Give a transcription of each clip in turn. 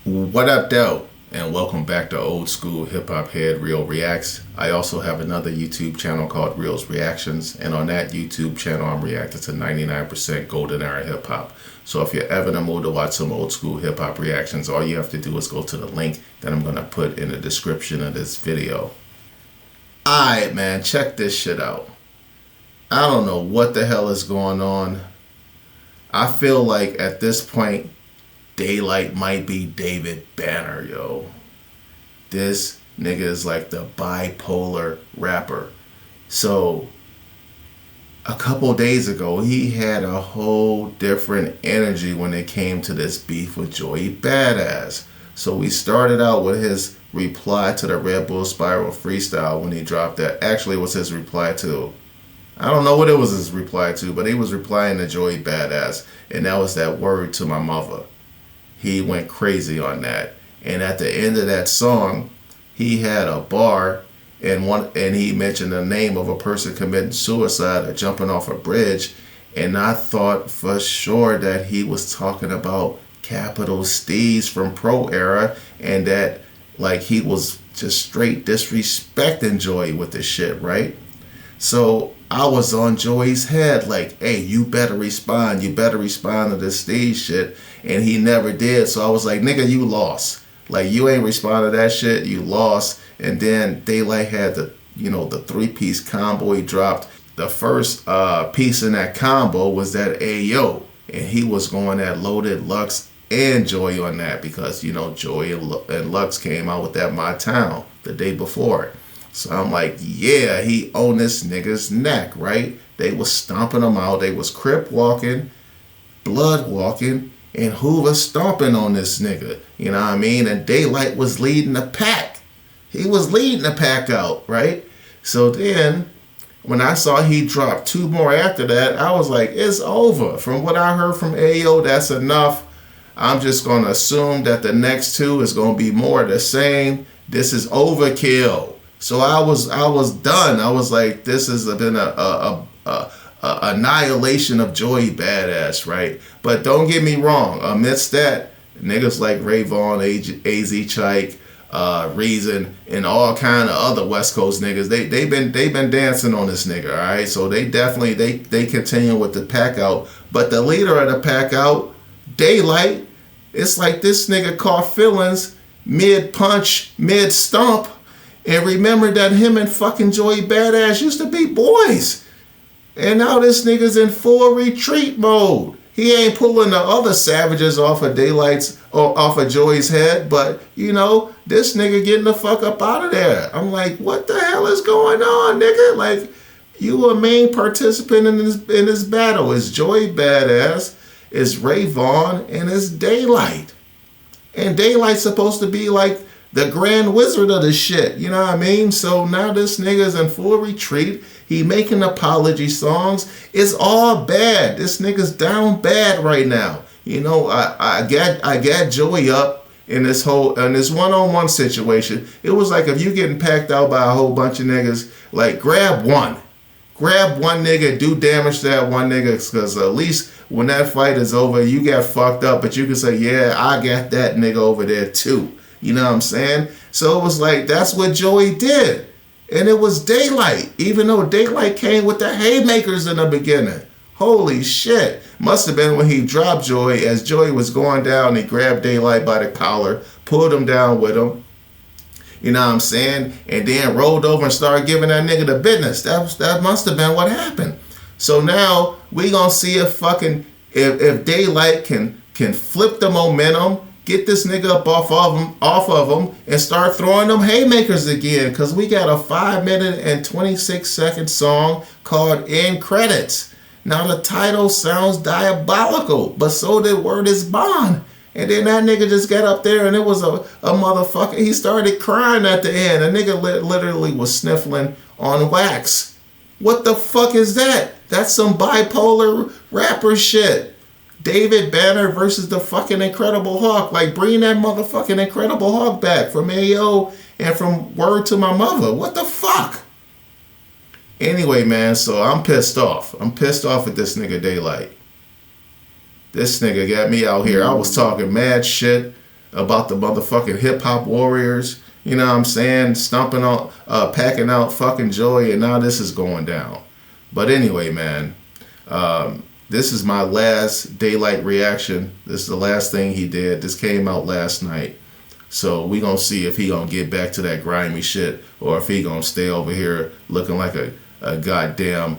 What up, though? And welcome back to Old School Hip Hop Head Real Reacts. I also have another YouTube channel called Reels Reactions, and on that YouTube channel, I'm reacting to 99% Golden Era Hip Hop. So if you're ever in the mood to watch some old school hip hop reactions, all you have to do is go to the link that I'm gonna put in the description of this video. Alright, man, check this shit out. I don't know what the hell is going on. I feel like at this point, Daylyt might be David Banner, yo. This nigga is like the bipolar rapper. So, a couple days ago, he had a whole different energy when it came to this beef with Joey Badass. So we started out with his reply to the Red Bull Spiral freestyle when he dropped that. Actually, it was his reply to, I don't know what it was his reply to, but he was replying to Joey Badass. And that was that word to my mother. He went crazy on that. And at the end of that song, he had a bar and he mentioned the name of a person committing suicide or jumping off a bridge. And I thought for sure that he was talking about Capital Steez from Pro Era, and that like he was just straight disrespecting Joey with this shit, right? So I was on Joey's head like, hey, you better respond. You better respond to this Steve shit. And he never did. So I was like, nigga, you lost. Like, you ain't responded to that shit. You lost. And then Daylyt had the 3-piece combo he dropped. The first piece in that combo was that Ayo. And he was going at Loaded, Lux, and Joey on that because, Joey and Lux came out with that My Town the day before. So I'm like, yeah, he owned this nigga's neck, right? They was stomping him out. They was crip walking, blood walking, and Hoover stomping on this nigga. You know what I mean? And Daylyt was leading the pack. He was leading the pack out, right? So then, when I saw he dropped 2 more after that, I was like, it's over. From what I heard from Ayo, that's enough. I'm just going to assume that the next 2 is going to be more of the same. This is overkill. So I was done. I was like, this has been a annihilation of Joey Badass, right? But don't get me wrong. Amidst that, niggas like Ray Vaughn, AZ Chike, Reason, and all kind of other West Coast niggas, they've been dancing on this nigga, all right? So they definitely they continue with the pack out. But the leader of the pack out, Daylyt, it's like this nigga caught feelings mid punch, mid stomp. And remember that him and fucking Joey Badass used to be boys. And now this nigga's in full retreat mode. He ain't pulling the other savages off of Daylyt's or off of Joey's head, but this nigga getting the fuck up out of there. I'm like, what the hell is going on, nigga? Like, you a main participant in this battle. It's Joey Badass, it's Ray Vaughn, and it's Daylyt. And Daylight's supposed to be like the grand wizard of this shit, you know what I mean? So now this nigga's in full retreat. He making apology songs. It's all bad. This nigga's down bad right now. I got Joey up in this one-on-one situation. It was like if you getting packed out by a whole bunch of niggas, like grab one nigga, do damage to that one nigga, because at least when that fight is over, you got fucked up, but you can say, yeah, I got that nigga over there too. You know what I'm saying? So it was like, that's what Joey did. And it was Daylyt, even though Daylyt came with the haymakers in the beginning. Holy shit. Must have been when he dropped Joey. As Joey was going down, he grabbed Daylyt by the collar, pulled him down with him. You know what I'm saying? And then rolled over and started giving that nigga the business. That must have been what happened. So now we gonna see if Daylyt can flip the momentum, get this nigga up off of him, and start throwing them haymakers again. Because we got a 5-minute and 26-second song called End Credits. Now the title sounds diabolical, but so did Word is Bond. And then that nigga just got up there and it was a motherfucker. He started crying at the end. A nigga literally was sniffling on wax. What the fuck is that? That's some bipolar rapper shit. David Banner versus the fucking Incredible Hulk. Like, bring that motherfucking Incredible Hulk back from AO and from Word to My Mother. What the fuck? Anyway, man, so I'm pissed off. I'm pissed off at this nigga Daylyt. This nigga got me out here. I was talking mad shit about the motherfucking hip hop warriors. You know what I'm saying? Stomping out, packing out fucking joy, and now this is going down. But anyway, man, this is my last Daylyt reaction. This is the last thing he did. This came out last night. So we gonna see if he gonna get back to that grimy shit, or if he gonna stay over here looking like a goddamn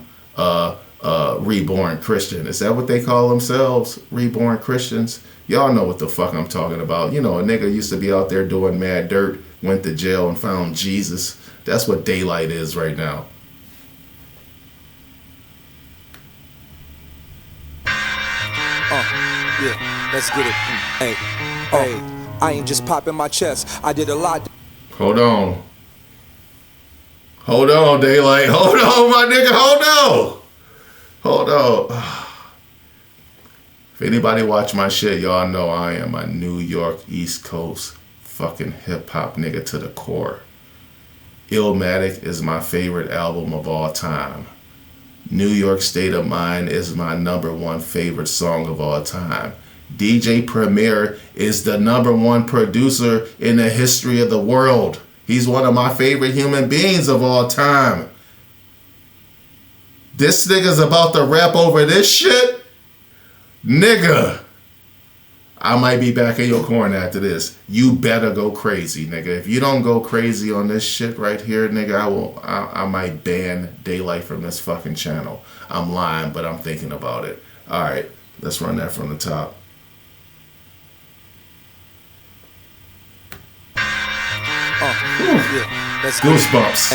reborn Christian. Is that what they call themselves? Reborn Christians? Y'all know what the fuck I'm talking about. You know, a nigga used to be out there doing mad dirt, went to jail and found Jesus. That's what Daylyt is right now. Yeah, let's get it. Hey, I ain't just popping my chest. I did a lot. Hold on, Daylyt. Hold on, my nigga. Hold on. If anybody watch my shit, y'all know I am a New York East Coast fucking hip hop nigga to the core. Illmatic is my favorite album of all time. New York State of Mind is my #1 favorite song of all time. DJ Premier is the #1 producer in the history of the world. He's one of my favorite human beings of all time. This nigga's about to rap over this shit? Nigga, I might be back in your corner after this. You better go crazy, nigga. If you don't go crazy on this shit right here, nigga, I might ban Daylyt from this fucking channel. I'm lying, but I'm thinking about it. Alright, let's run that from the top. Yeah, let's Goosebumps.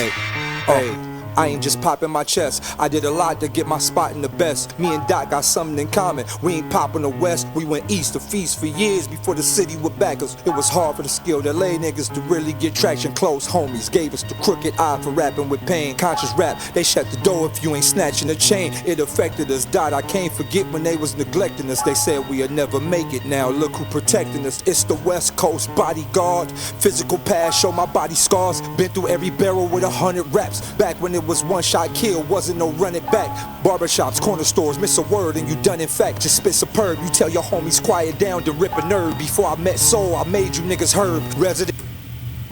Hey. I ain't just popping my chest. I did a lot to get my spot in the best. Me and Doc got something in common. We ain't popping the west. We went east to feast for years before the city would back us. It was hard for the skilled LA niggas to really get traction. Close homies gave us the crooked eye for rapping with pain. Conscious rap, they shut the door if you ain't snatching a chain. It affected us, Dot. I can't forget when they was neglecting us. They said we'd never make it. Now look who protecting us. It's the West Coast bodyguard. Physical past, show my body scars. Been through every barrel with 100 raps. Back when it was one shot kill, wasn't no running back. Barbershops, corner stores, miss a word and you done in fact. Just spit superb, you tell your homies quiet down to rip a nerve. Before I met Soul, I made you niggas herb. Resident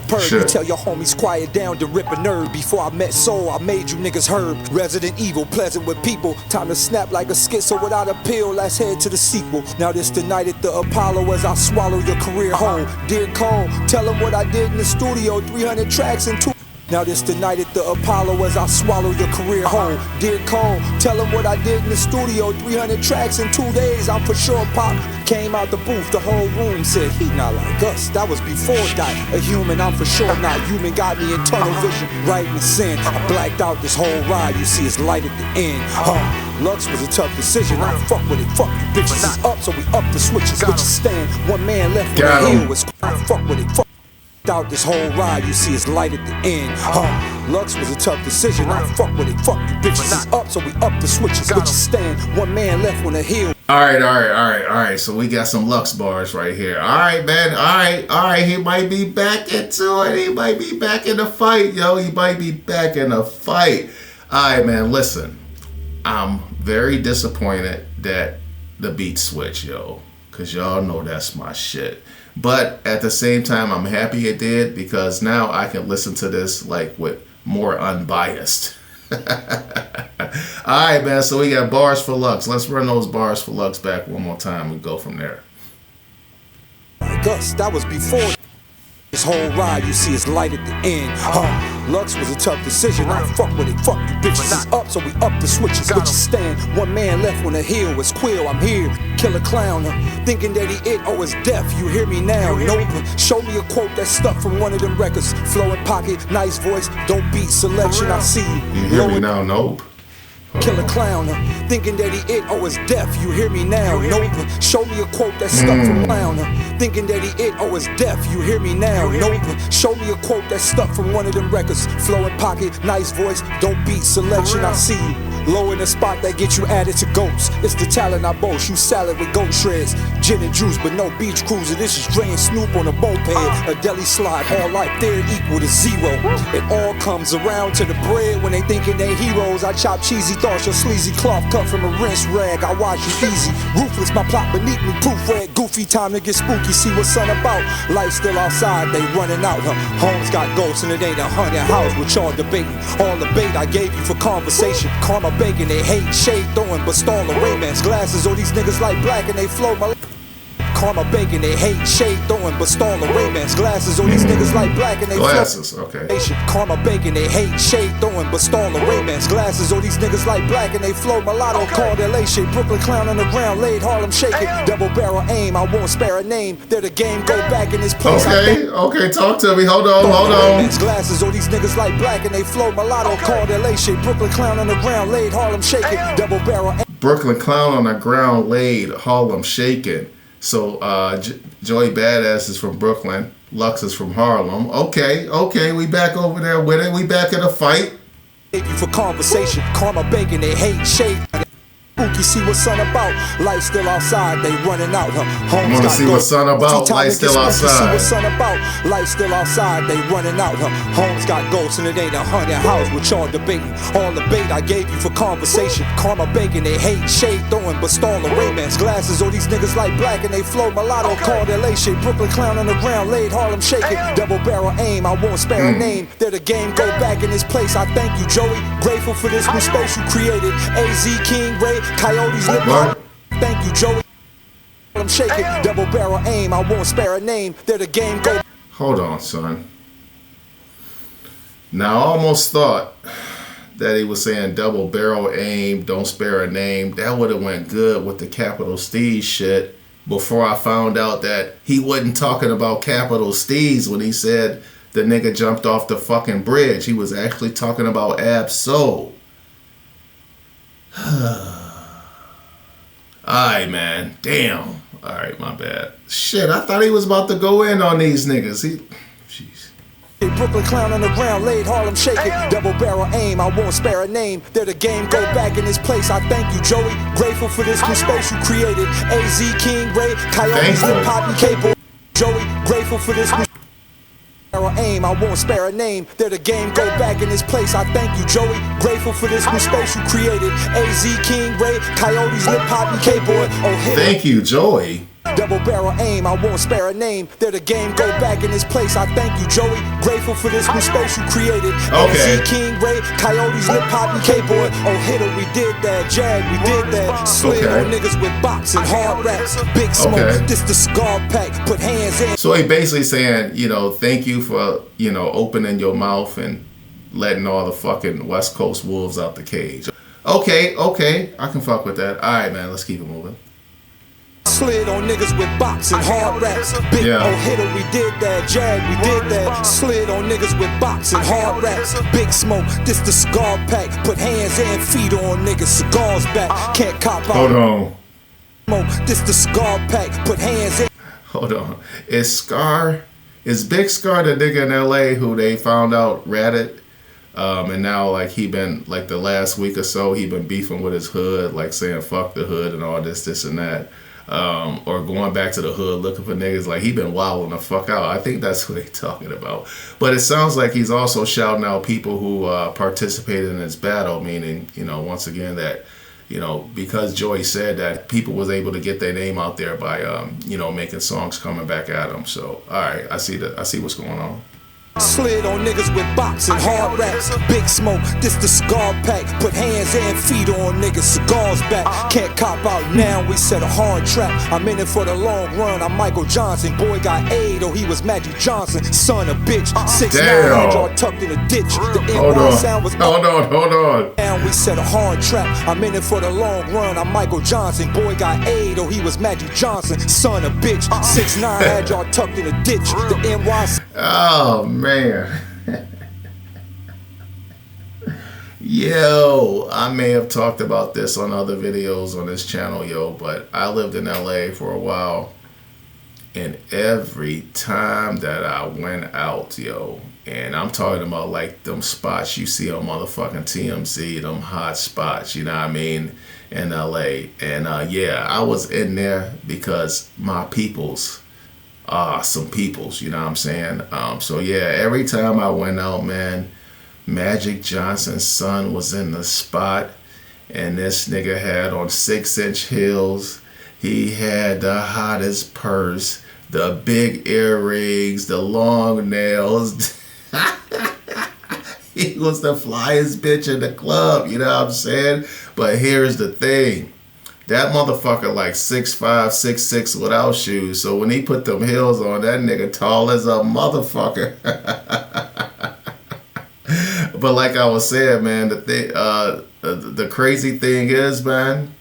Perv, you tell your homies quiet down to rip a nerve. Before I met Soul, I made you niggas herb. Resident Evil, pleasant with people. Time to snap like a schizo without a pill. Let's head to the sequel. Now this the night at the Apollo as I swallow your career whole. Dear Cole, tell them what I did in the studio. 300 tracks and 2. Now this the night at the Apollo as I swallow your career whole. Dear Cole, tell him what I did in the studio. 300 tracks in 2 days, I'm for sure pop. Came out the booth, the whole room said, he not like us. That was before Dot. A human, I'm for sure not human. Got me in tunnel vision, right in sin. I blacked out this whole ride, you see it's light at the end. Lux was a tough decision, I fuck with it, fuck you bitches. It's up, so we up the switches, which stand. One man left with a heel, was fuck with it, fuck out this whole ride, you see it's light at the end. Lux was a tough decision, I fuck with it, fuck you bitches. It's up, so we up the switches, which stand. One man left on a hill. Alright, so we got some Lux bars right here. Alright, man, alright, he might be back into it. He might be back in the fight, yo. He might be back in the fight. Alright, man, listen. I'm very disappointed that the beat switch, yo. Cause y'all know that's my shit. But at the same time, I'm happy it did because now I can listen to this like with more unbiased. Alright, man, so we got bars for Lux. Let's run those bars for Lux back one more time and go from there. Gus, that was before this whole ride, you see it's light at the end. Lux was a tough decision, I fuck with it, fuck you bitches. It's up, so we up the switches, which stand. One man left on the hill was Quill, I'm here. Killer clown, thinking that he it, oh, it's deaf, you hear me now. Nope, show me a quote that stuck from one of them records. Flowing pocket, nice voice, don't beat selection, I see you. You hear me now, nope. Killer clown, thinking that he it, oh, it's deaf, you hear me now. Nope, show me a quote that stuck from clown. Thinking that he it, oh, it's deaf, you hear me now. Nope, show me a quote that stuck from one of them records. Flowing pocket, nice voice, don't beat selection, I see you. Low in the spot that get you added to goats. It's the talent I boast, you salad with goat shreds. Gin and juice, but no beach cruiser. This is Dre and Snoop on a moped. A deli slide, all life there equal to zero. It all comes around to the bread when they thinking they heroes. I chop cheesy thoughts, your sleazy cloth cut from a rinse rag. I watch you easy, ruthless, my plot beneath me, proofread. Goofy, time to get spooky, see what sun about. Light still outside, they running out. Homes got ghosts and it ain't a haunted house with y'all debating. All the bait I gave you for conversation. Karma bacon, they hate, shade throwing, but stall Ray-Bans glasses. All these niggas like black and they flow my Karma bacon, they hate, shade throwing, but stall Ray-Bans glasses. All these niggas like black and they glasses, okay. Karma bacon, they hate, shade throwing, but stall Ray-Bans glasses. All these niggas like black and they flow mulatto. Called LA shit, Brooklyn clown on the ground, laid Harlem shaking. Double barrel aim, I won't spare a name. They're the game, go back in this place. Okay, talk to me. Hold on. Glasses, all these niggas like black and they flow mulatto. Called LA shit, Brooklyn clown on the ground, laid Harlem shaking. Double barrel aim. Brooklyn clown on the ground, laid Harlem shaking. So Joey Badass is from Brooklyn, Lux is from Harlem. Okay, we back over there with it. We back in a fight. Thank you for conversation. Karma bacon, they hate, shade. Spooky, see what sun about. Light still outside, they running out. I wanna see what sun about. Light still outside. See what sun about. Light still outside, they running out. Homes got ghosts and it ain't a haunted house with y'all debating. All the bait I gave you for conversation. Karma bacon, they hate, shade throwing, but stall Ray-Bans glasses. All these niggas like black and they flow mulatto. Called LA shit, Brooklyn clown on the ground, laid Harlem shaking. Double barrel aim, I won't spare a name. They're the game, go back in this place. I thank you, Joey. Grateful for this new space you created. AZ, King, Ray, Coyotes, lip hop. Thank you, Joey. I'm shaking. Double barrel aim, I won't spare a name. They're the game, go. Hold on, son. Now I almost thought that he was saying double barrel aim, don't spare a name. That would have went good with the Capital Steez shit before I found out that he wasn't talking about Capital Steez when he said the nigga jumped off the fucking bridge. He was actually talking about Ab-Soul. Alright, man. Damn. Alright, my bad. Shit, I thought he was about to go in on these niggas. Jeez. Brooklyn clown on the ground, laid Harlem shaking. Double barrel aim, I won't spare a name. They're the game, go back in this place. I thank you, Joey. Grateful for this new space you created. AZ, King, Ray, Coyotes, lip hop, and K-Boy. Joey, grateful for this new aim, I won't spare a name. They're the game, go back in this place. I thank you, Joey. Grateful for this new space you created. AZ, King, Ray, Coyotes, lip hop, and K-Boy. Oh, hit. Thank you, Joey. Double barrel aim, I won't spare a name. They're the game, go back in this place. I thank you, Joey. Grateful for this new space you created. Okay. AZ, King, Ray, Coyotes, lip hop, and K-Boy. Oh, hitter, we did that. Jag, we did that. Slid on niggas with boxing, hard raps, big smoke. This the cigar pack, put hands in. So he basically saying, thank you for, opening your mouth and letting all the fucking West Coast wolves out the cage. Okay, I can fuck with that. All right, man, let's keep it moving. Slid on niggas with boxing, hard raps, big hitter, we did that. Jag, we did that. Slid on niggas with boxing, hard raps, big smoke. This the cigar pack, put hands and feet on niggas, cigars back. Can't cop out. Hold on. This the cigar pack, put hands in. Hold on. Is Big Scar the nigga in LA who they found out ratted? And now he been the last week or so he been beefing with his hood, saying fuck the hood and all this and that. Or going back to the hood looking for niggas. He been wilding the fuck out. I think that's what they talking about. But it sounds like he's also shouting out people who participated in this battle, meaning, once again that, because Joey said that people was able to get their name out there by, making songs coming back at them. So, all right, I see what's going on. Slid on niggas with boxing, hard raps, big smoke. This the cigar pack, put hands and feet on niggas, cigars back. Can't cop out now, we set a hard trap. I'm in it for the long run, I'm Michael Johnson. Boy got AIDS, or he was Magic Johnson. Son of bitch, 6'9", jaw tucked in a ditch. The NY sound was hold on. Now we set a hard trap. I'm in it for the long run, I'm Michael Johnson. Boy got AIDS, or he was Magic Johnson. Son of bitch, 6'9", had y'all tucked in a ditch. The NY. Oh man. Yo, I may have talked about this on other videos on this channel, but I lived in LA for a while, And every time that I went out, yo, and I'm talking about like them spots you see on motherfucking TMZ, them hot spots, you know what I mean, in LA. And yeah, I was in there because my peoples, some peoples, you know what I'm saying? So yeah, every time I went out, man, Magic Johnson's son was in the spot, and this nigga had on 6-inch heels. He had the hottest purse, the big earrings, the long nails. He was the flyest bitch in the club, you know what I'm saying? But here's the thing. That motherfucker like 6'5", 6'6" without shoes. So when he put them heels on, that nigga tall as a motherfucker. But like I was saying, man, the crazy thing is, man,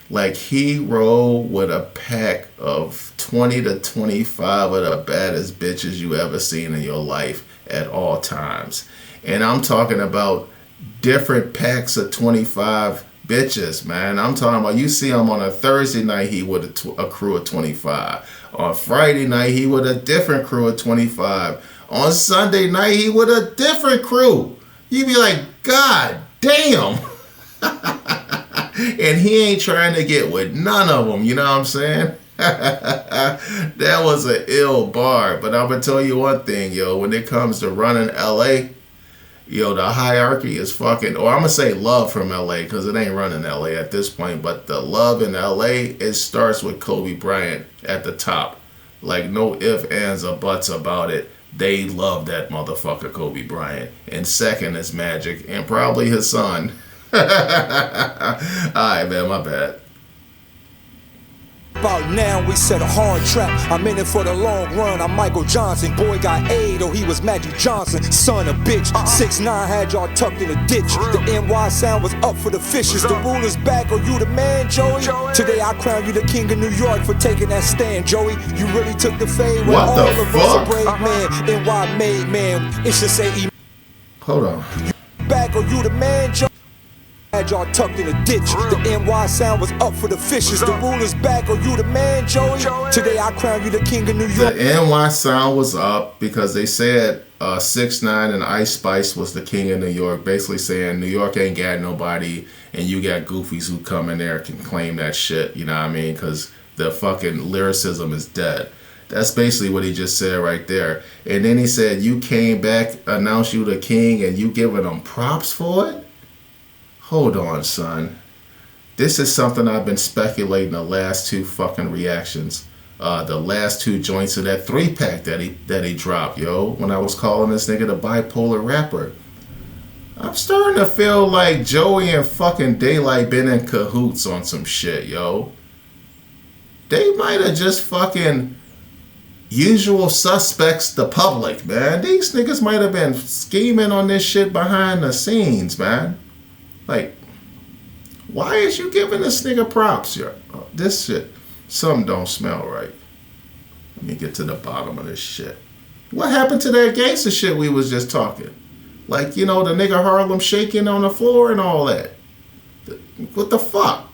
like he rolled with a pack of 20 to 25 of the baddest bitches you ever seen in your life at all times. And I'm talking about different packs of 25 bitches, man. I'm talking about, you see him on a Thursday night, he with a crew of 25. On Friday night, he with a different crew of 25. On Sunday night, he with a different crew. You be like, God damn. And he ain't trying to get with none of them, you know what I'm saying? That was an ill bar. But I'm going to tell you one thing, yo. When it comes to running LA, yo, the hierarchy is fucking, or I'm going to say love from LA, because it ain't running LA at this point. But the love in LA, it starts with Kobe Bryant at the top. Like, no ifs, ands, or buts about it. They love that motherfucker, Kobe Bryant. And second is Magic, and probably his son. Alright, man, my bad. About now we set a hard trap. I'm in it for the long run. I'm Michael Johnson. Boy got AIDS, oh he was Magic Johnson. Son of bitch. 6'9" had y'all tucked in a ditch. The NY sound was up for the fishes. The ruler's back, oh you the man, Joey? Today I crown you the king of New York for taking that stand, Joey. You really took the fade. What all the of fuck? us a brave man. NY made man. It should say Hold on. back, oh you the man, Joey? Had y'all tucked in a ditch. The NY sound was up for the fishes. The ruler's back, oh you the man, Joey? Today I crown you the king of New York. The NY sound was up because they said 6ix9ine and Ice Spice was the king of New York, basically saying New York ain't got nobody, and you got goofies who come in there can claim that shit, you know what I mean? Because the fucking lyricism is dead. That's basically what he just said right there. And then he said, you came back, announced you the king, and you giving them props for it? Hold on, son. This is something I've been speculating the last two fucking reactions. The last two joints of that 3-pack that he dropped, yo. When I was calling this nigga the bipolar rapper. I'm starting to feel like Joey and fucking Daylyt been in cahoots on some shit, yo. They might have just fucking usual suspects the public, man. These niggas might have been scheming on this shit behind the scenes, man. Like, why is you giving this nigga props, yo? This shit, something don't smell right. Let me get to the bottom of this shit. What happened to that gangster shit we was just talking? Like, you know, the nigga Harlem shaking on the floor and all that. What the fuck?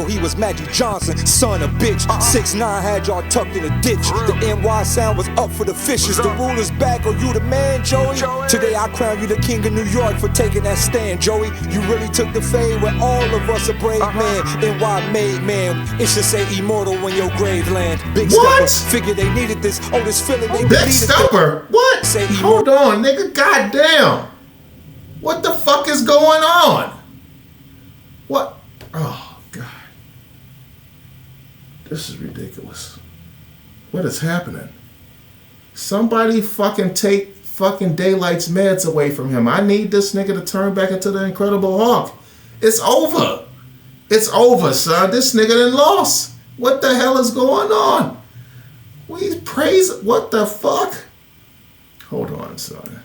He was Magic Johnson, son of bitch. 6'9" had y'all tucked in a ditch. The NY sound was up for the fishes. The ruler's back, oh you the man, Joey? Today I crown you the king of New York for taking that stand, Joey. You really took the fade when all of us a brave man. NY made man. It should say immortal when your grave land. Big What? Stepper, figure they needed this. Oh, this feeling they Big deleted. Stepper? What? Say Hold on, nigga. Goddamn. What the fuck is going on? What? Oh, God. This is ridiculous. What is happening? Somebody fucking take fucking Daylyt's meds away from him. I need this nigga to turn back into the Incredible Hulk. It's over. It's over, son. This nigga done lost. What the hell is going on? We praise. What the fuck? Hold on, son.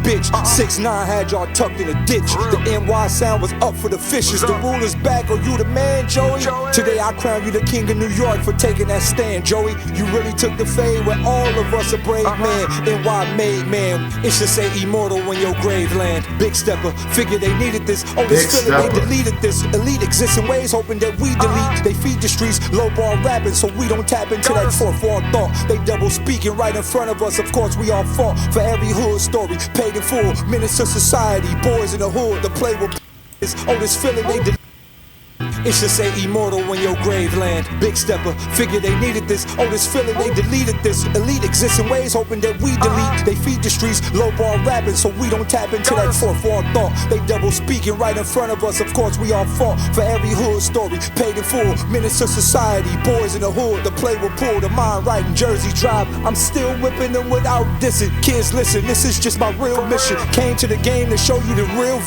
bitch. 6'9" had y'all tucked in a ditch. The NY sound was up for the fishes. The ruler's back, are you the man, Joey? Today I crown you the king of New York for taking that stand, Joey. You really took the fade where all of us a brave man. NY made man, it should say immortal when your grave land. Big stepper, figure they needed this. Oh, this feeling they deleted this. Elite exists in ways hoping that we delete. They feed the streets, low ball rapping so we don't tap into that fourth wall thought. They double speaking right in front of us, of course we all fought for every hood story, paid in full, menace to society, boys in the hood, the play with oh, this feeling they deleted. It should say immortal when your grave land. Big stepper, figure they needed this. Oh, this feeling they deleted this. Elite exists in ways hoping that we delete. They feed the streets, low ball rapping so we don't tap into that fourth wall thought. They double speaking right in front of us, of course we all fought for every hood story, paid in full, menace to society, boys in the hood, the play will pull, the mind right in Jersey Drive. I'm still whipping them without dissing. Kids listen, this is just my real mission. Came to the game to show you the real.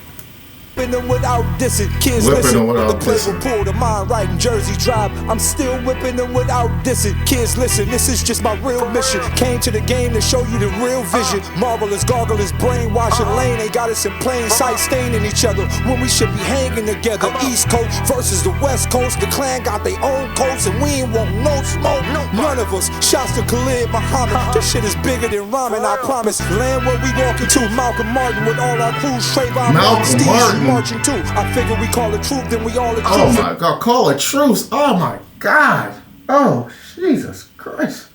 Whipping them without dissing. Kids listen, the play will pull, the mind right in Jersey Drive. I'm still whipping them without dissing. Kids listen, this is just my real mission. Came to the game to show you the real vision. Marvelous, gargles, brainwashing lane. They got us in plain sight, staining each other when we should be hanging together. East Coast versus the West Coast. The clan got their own coats and we ain't want no smoke. None of us. Shouts to Khalid Muhammad. This shit is bigger than ramen, I promise. Land where we walking to. Malcolm Martin with all our crews. Trayvon Martin, marching too. I figure we call it truth, then we all the truth. Oh my God, call it truth. Oh my God. Oh, Jesus Christ.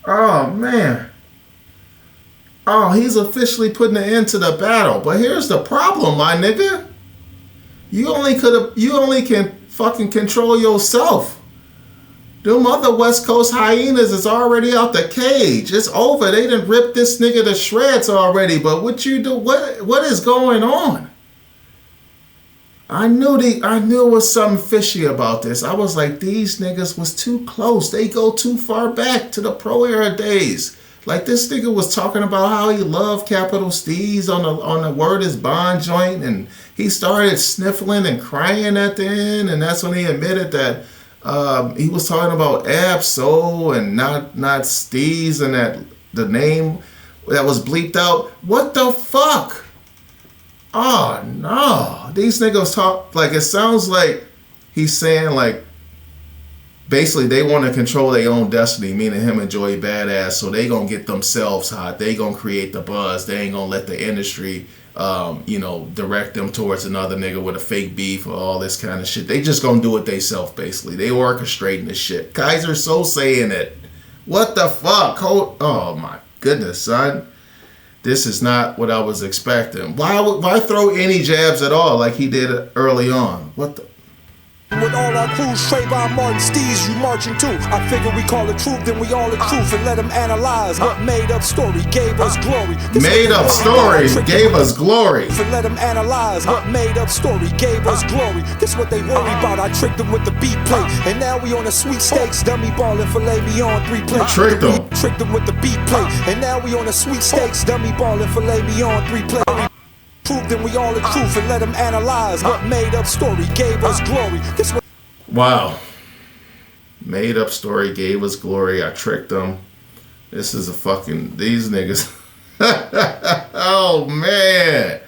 Oh man. Oh, he's officially putting an end to the battle. But here's the problem, my nigga. You only can fucking control yourself. Them other West Coast hyenas is already out the cage. It's over. They done ripped this nigga to shreds already. But what you do? What is going on? I knew it was something fishy about this. I was like, these niggas was too close. They go too far back to the pro era days. Like this nigga was talking about how he loved Capital Steez on the Word is Bond joint, and he started sniffling and crying at the end, and that's when he admitted that he was talking about Ab-Soul and not Steez, and that the name that was bleeped out. What the fuck? Oh no, these niggas talk like, it sounds like he's saying like basically they want to control their own destiny, meaning him and Joey Badass, so they gonna get themselves hot, they gonna create the buzz, they ain't gonna let the industry direct them towards another nigga with a fake beef or all this kind of shit. They just gonna do it theyself, basically. They orchestrating this shit. Kaiser so saying it. What the fuck? Oh my goodness, son. This is not what I was expecting. Why throw any jabs at all like he did early on? What the? With all our crews, Trayvon Martin, Steez, you marching too. I figure we call it truth, then we all the truth, and let them analyze what made up story gave us glory. Made up story gave us glory. And let them analyze what made up story gave us glory. This what they worry about. I tricked them with the beat plate, and now we on a sweepstakes, dummy ball and filet mignon 3 plates. Tricked them. Tricked them with the beat plate, and now we on a sweepstakes, dummy ball and filet mignon 3 plates. Then we all the truth and let them analyze what made up story gave us glory. This was wow. Made up story gave us glory. I tricked them. This is a fucking, these niggas. Oh man.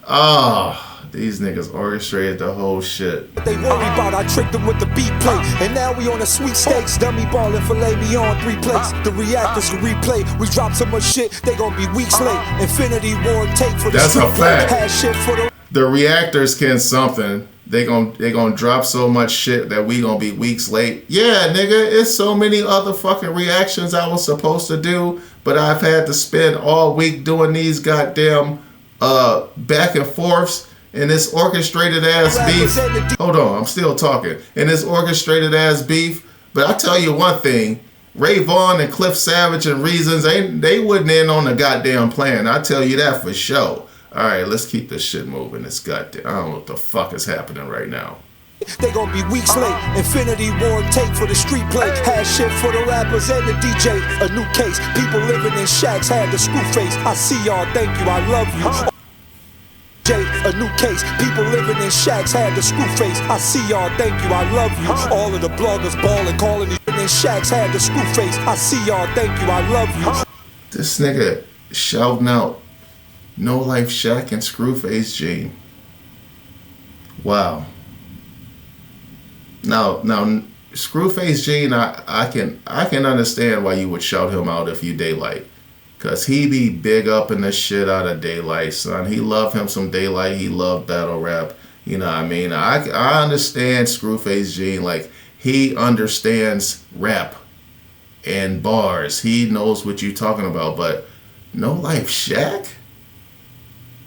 Oh, these niggas orchestrated the whole shit. They worry about, I tricked them with the beat plate, and now we on a sweepstakes, dummy ball and filet mignon 3 plates. The reactors can replay. We drop so much shit, they gon' be weeks late. Infinity War take for the that's a fact. Shit for the reactors can something. They gon' drop so much shit that we gon' be weeks late. Yeah, nigga, it's so many other fucking reactions I was supposed to do, but I've had to spend all week doing these goddamn back and forths. In this orchestrated ass beef. Hold on, I'm still talking. In this orchestrated ass beef. But I tell you one thing, Ray Vaughn and Cliff Savage and Reasons, they wasn't in on the goddamn plan. I tell you that for sure. Alright, let's keep this shit moving. This goddamn, I don't know what the fuck is happening right now. They gon' be weeks late. Infinity War take for the street play. Had shit for the rappers and the DJ. A new case. People living in shacks had the screw face. I see y'all, thank you, I love you. A new case, people living in shacks had the screw face. I see y'all, thank you, I love you. All of the bloggers ballin', calling these in shacks had the screw face. I see y'all, thank you, I love you. This nigga shouting out No Life Shaq and Screwface Gene. Wow. Now, Screwface Gene, I can understand why you would shout him out if you Daylyt. Cause he be big up in the shit out of Daylyt, son. He love him some Daylyt. He love battle rap. You know what I mean? I understand Screwface Gene. Like, he understands rap and bars. He knows what you talking about. But No Life Shaq?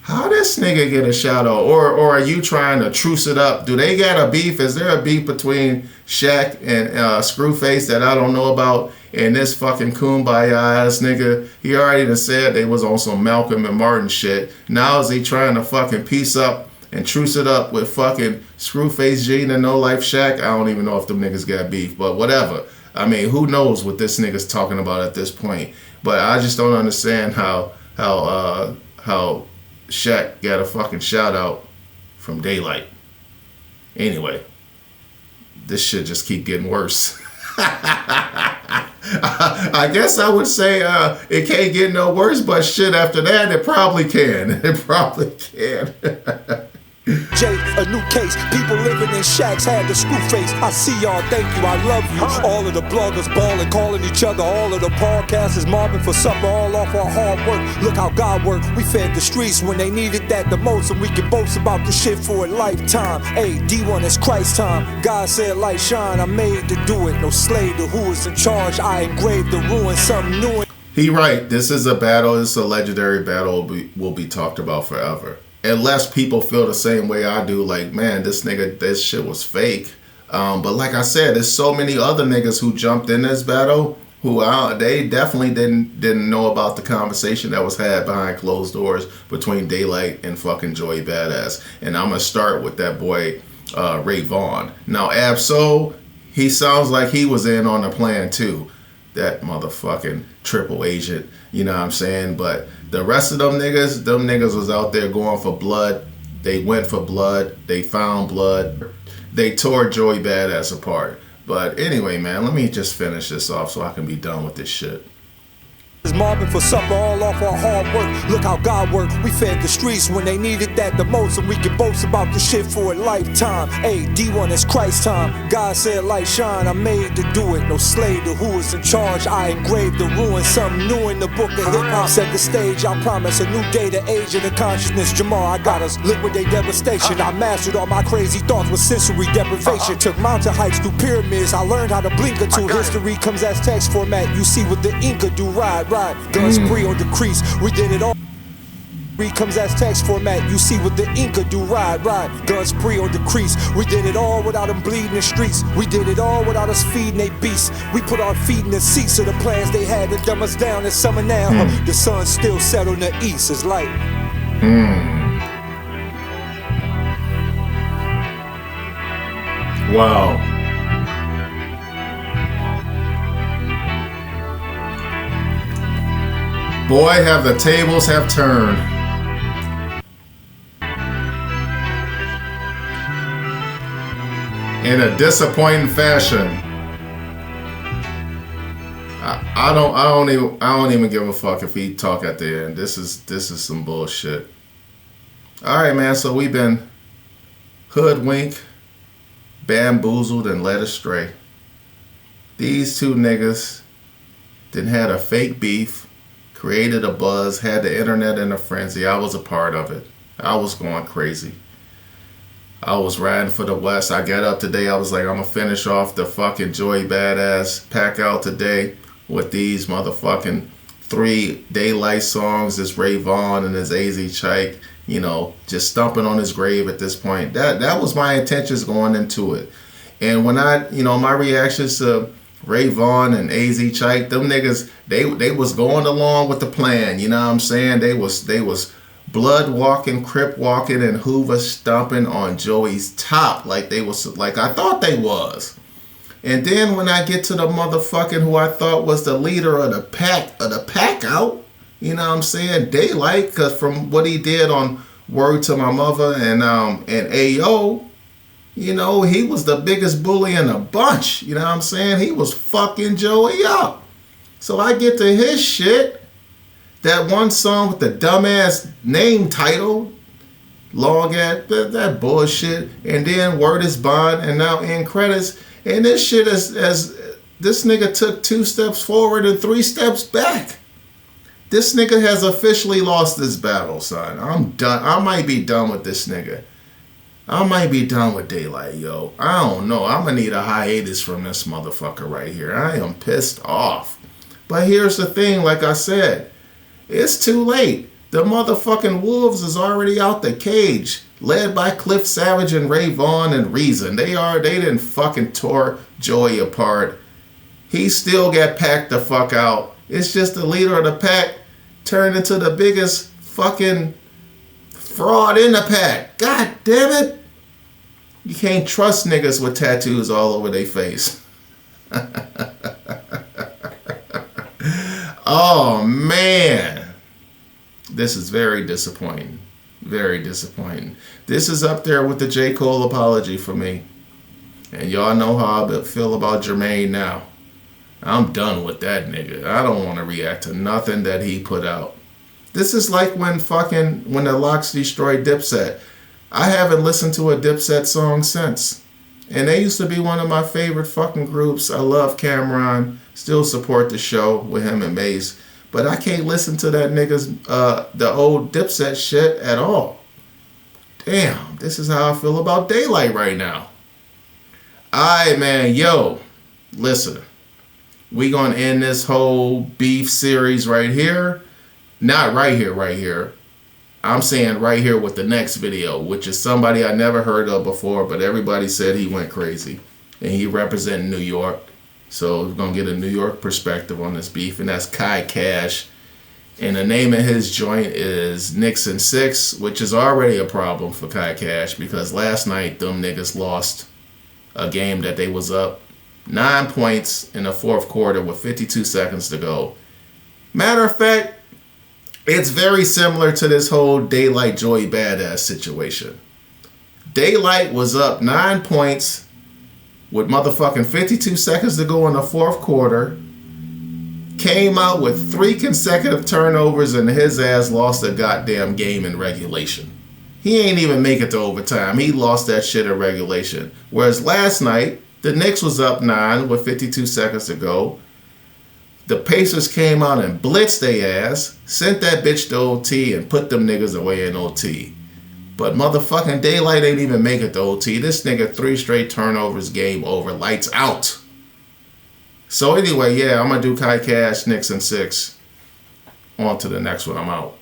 How this nigga get a shout out? Or are you trying to truce it up? Do they got a beef? Is there a beef between Shaq and Screwface that I don't know about? And this fucking kumbaya ass nigga, he already done said they was on some Malcolm and Martin shit. Now is he trying to fucking piece up and truce it up with fucking Screwface Gene and No Life Shaq? I don't even know if them niggas got beef, but whatever. I mean, who knows what this nigga's talking about at this point? But I just don't understand how Shaq got a fucking shout out from Daylyt. Anyway, this shit just keep getting worse. I guess I would say it can't get no worse, but shit, after that, it probably can. It probably can. Jay, a new case. People living in shacks had the screw face. I see y'all, thank you, I love you. All of the bloggers balling, calling each other. All of the podcasters mobbing for supper, all off our hard work. Look how God worked. We fed the streets when they needed that the most, and we can boast about the shit for a lifetime. Hey, D1 is Christ time. God said light shine, I'm made to do it. No slave to who is in charge. I engraved the ruin, something new. He right. This is a battle. This is a legendary battle. Will be talked about forever. Unless people feel the same way I do, like, man, this shit was fake. But like I said, there's so many other niggas who jumped in this battle who they definitely didn't know about the conversation that was had behind closed doors between Daylyt and fucking Joey Badass. And I'm gonna start with that boy Ray Vaughn. Now, Ab-Soul, he sounds like he was in on the plan too. That motherfucking triple agent, you know what I'm saying? But the rest of them niggas was out there going for blood. They went for blood. They found blood. They tore Joey Badass apart. But anyway, man, let me just finish this off so I can be done with this shit. Mobbing for supper, all off our hard work. Look how God worked. We fed the streets when they needed that the most, and we can boast about the shit for a lifetime. Hey, D1 is Christ time. God said light shine, I'm made to do it. No slave to who is in charge. I engraved the ruin, something new in the book of hip hop. Set the stage, I promise a new day, the age of the consciousness. Jamal, I got us liquidate devastation. I mastered all my crazy thoughts with sensory deprivation. Took mountain hikes through pyramids. I learned how to blink or two. History comes as text format. You see what the Inca do, ride. Guns free or decrease, we did it all. Comes as text format, you see what the Inca do, ride. Guns free or decrease, we did it all without them bleeding the streets. We did it all without us feeding they beasts. We put our feet in the seats of the plans they had to dumb us down. It's summer now, the sun still set on the east, it's light. Wow. Boy, have the tables have turned. In a disappointing fashion. I don't even give a fuck if he talk at the end. This is some bullshit. Alright, man, so we've been hoodwinked, bamboozled, and led astray. These two niggas then had a fake beef, created a buzz, had the internet in a frenzy. I was a part of it. I was going crazy. I was riding for the West. I got up today. I was like, I'm going to finish off the fucking Joey Badass pack out today with these motherfucking 3 Daylyt songs. This Ray Vaughn and his AZ Chike, you know, just stumping on his grave at this point. That was my intentions going into it. And when my reactions to Ray Vaughn and AZ Chike, them niggas, they was going along with the plan, you know what I'm saying? They was blood walking, crip walking, and Hoover stomping on Joey's top like I thought they was. And then when I get to the motherfucking who I thought was the leader of the pack out, you know what I'm saying? Daylyt, because from what he did on Word to My Mother and Ayo, you know, he was the biggest bully in the bunch. You know what I'm saying? He was fucking Joey up. So I get to his shit That one song with the dumbass name title, long at that bullshit, and then word is bond, and now end credits, and this shit is as this nigga took 2 steps forward and 3 steps back. This nigga has officially lost this battle, son. I'm done. I might be done with this nigga. I might be done with Daylyt, yo. I don't know. I'm gonna need a hiatus from this motherfucker right here. I am pissed off. But here's the thing, like I said, it's too late. The motherfucking Wolves is already out the cage, led by Cliff Savage and Ray Vaughn and Reason. They didn't fucking tore Joey apart. He still got packed the fuck out. It's just the leader of the pack turned into the biggest fucking fraud in the pack. God damn it. You can't trust niggas with tattoos all over their face. Oh, man. This is very disappointing. Very disappointing. This is up there with the J. Cole apology for me. And y'all know how I feel about Jermaine now. I'm done with that nigga. I don't want to react to nothing that he put out. This is like when the Locks destroyed Dipset. I haven't listened to a Dipset song since. And they used to be one of my favorite fucking groups. I love Cameron. Still support the show with him and Mace. But I can't listen to that nigga's, the old Dipset shit at all. Damn, this is how I feel about Daylyt right now. Alright, man, yo, listen. We gonna end this whole beef series right here. Not right here. I'm saying right here with the next video, which is somebody I never heard of before, but everybody said he went crazy. And he represented New York. So we're going to get a New York perspective on this beef, and that's Kai Cash. And the name of his joint is Nixon 6, which is already a problem for Kai Cash because last night them niggas lost a game that they was up 9 points in the fourth quarter with 52 seconds to go. Matter of fact, it's very similar to this whole Daylyt Joey Badass situation. Daylyt was up 9 points with motherfucking 52 seconds to go in the fourth quarter, came out with 3 consecutive turnovers, and his ass lost a goddamn game in regulation. He ain't even make it to overtime. He lost that shit in regulation. Whereas last night, the Knicks was up 9 with 52 seconds to go. The Pacers came out and blitzed their ass, sent that bitch to OT, and put them niggas away in OT. But motherfucking Daylyt ain't even make it to OT. This nigga 3 straight turnovers, game over, lights out. So anyway, yeah, I'm going to do Kai Cash, Nixon 6. On to the next one, I'm out.